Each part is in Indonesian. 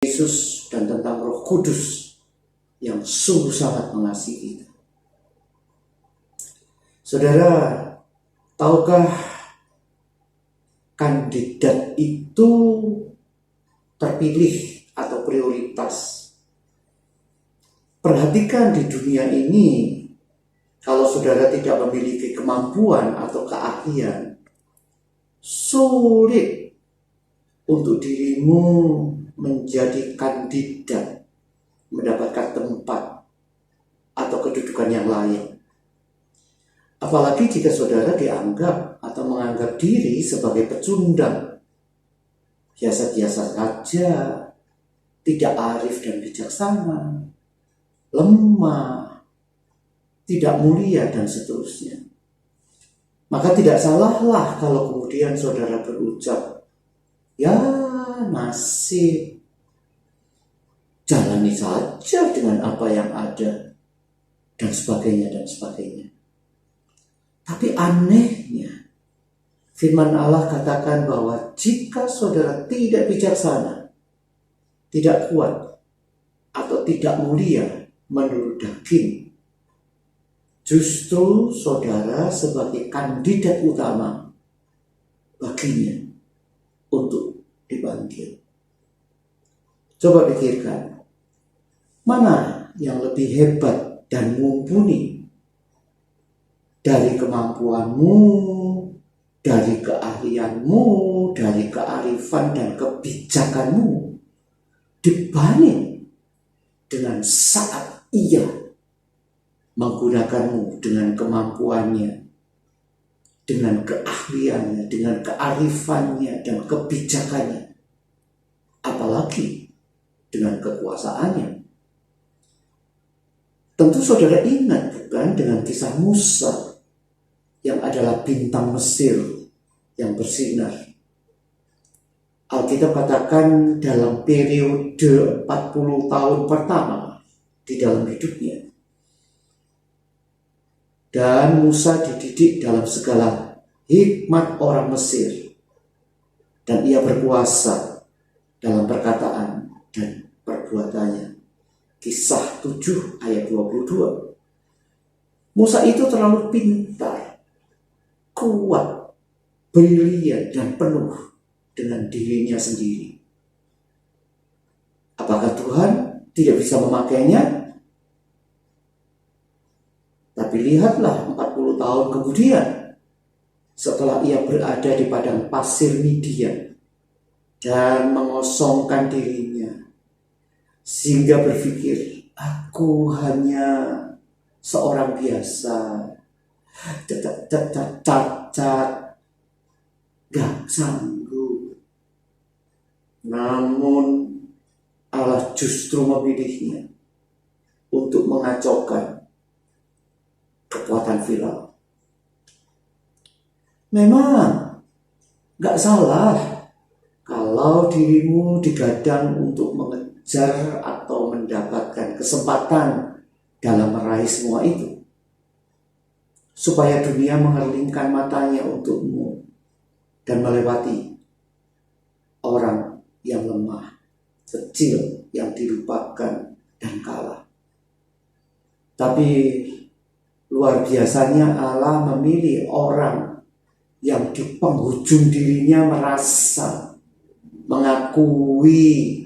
Yesus dan tentang Roh Kudus yang sungguh sangat mengasihi kita. Saudara, tahukah kandidat itu terpilih atau prioritas? Perhatikan di dunia ini, kalau saudara tidak memiliki kemampuan atau keahlian, sulit untuk dirimu menjadi kandidat, mendapatkan tempat atau kedudukan yang layak. Apalagi jika saudara dianggap atau menganggap diri sebagai pecundang, biasa-biasa saja, tidak arif dan bijaksana, lemah, tidak mulia, dan seterusnya. Maka tidak salahlah kalau kemudian saudara berucap, ya nasib, jalani saja dengan apa yang ada, dan sebagainya, dan sebagainya. Tapi anehnya, firman Allah katakan bahwa jika saudara tidak bijaksana, tidak kuat, atau tidak mulia menurut daging, justru saudara sebagai kandidat utama baginya untuk dipanggil. Coba pikirkan, mana yang lebih hebat dan mumpuni dari kemampuanmu, dari keahlianmu, dari kearifan dan kebijakanmu, dibanding dengan saat ia menggunakanmu dengan kemampuannya, dengan keahliannya, dengan kearifannya dan kebijakannya, apalagi dengan kekuasaannya. Tentu saudara ingat bukan dengan kisah Musa yang adalah bintang Mesir yang bersinar. Alkitab katakan dalam periode 40 tahun pertama di dalam hidupnya. Dan Musa dididik dalam segala hikmat orang Mesir. Dan ia berkuasa dalam perkataan dan perbuatannya. Kisah 7 ayat 22. Musa itu terlalu pintar, kuat, brilian, dan penuh dengan dirinya sendiri. Apakah Tuhan tidak bisa memakainya? Tapi lihatlah 40 tahun kemudian, setelah ia berada di padang pasir Midian dan mengosongkan dirinya, sehingga berpikir, aku hanya seorang biasa, cacat, gak sanggup. Namun Allah justru memilihnya untuk mengacaukan kekuatan Firaun. Memang gak salah kalau dirimu digadang untuk mengejar atau mendapatkan kesempatan dalam meraih semua itu, supaya dunia mengerlingkan matanya untukmu dan melewati orang yang lemah, kecil, yang dilupakan dan kalah. Tapi luar biasanya Allah memilih orang yang di penghujung dirinya merasa, mengakui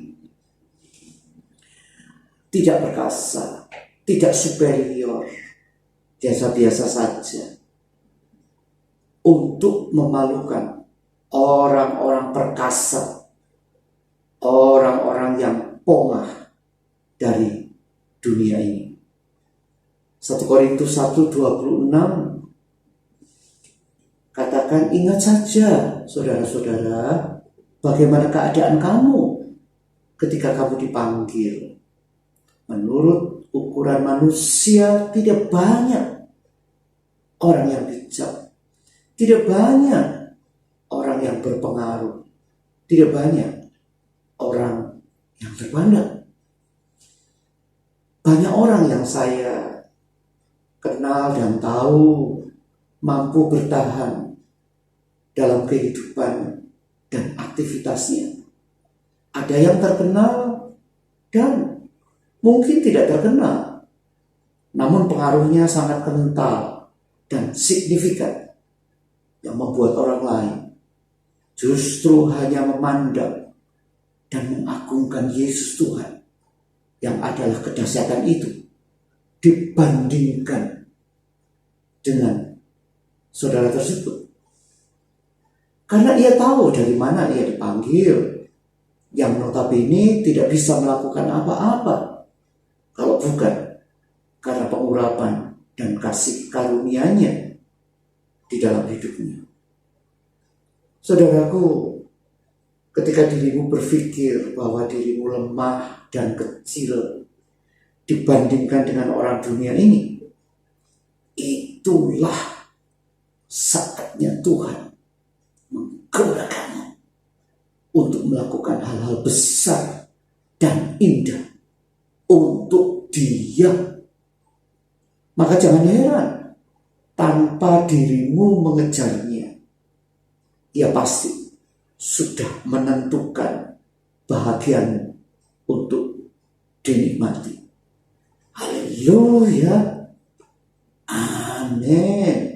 tidak perkasa, tidak superior, biasa-biasa saja, untuk memalukan orang-orang perkasa, orang-orang yang pongah dari dunia ini. 1 Korintus 1:26 katakan, ingat saja saudara-saudara, bagaimana keadaan kamu ketika kamu dipanggil. Menurut ukuran manusia tidak banyak orang yang bijak, tidak banyak orang yang berpengaruh, tidak banyak orang yang terpandang. Banyak orang yang saya kenal dan tahu mampu bertahan dalam kehidupan dan aktivitasnya. Ada yang terkenal dan mungkin tidak terkenal, namun pengaruhnya sangat kental dan signifikan yang membuat orang lain justru hanya memandang dan mengagungkan Yesus Tuhan yang adalah kedahsyatan itu dibandingkan dengan saudara tersebut. Karena ia tahu dari mana ia dipanggil, yang notabene tidak bisa melakukan apa-apa kalau bukan karena pengurapan dan kasih karunia-Nya di dalam hidupnya. Saudaraku, ketika dirimu berpikir bahwa dirimu lemah dan kecil dibandingkan dengan orang dunia ini, itulah saatnya Tuhan menggerakkanmu untuk melakukan hal-hal besar dan indah untuk Dia. Maka jangan heran, tanpa dirimu mengejarnya, Ia pasti sudah menentukan bahagiamu untuk dinikmati. Haleluya. Amin.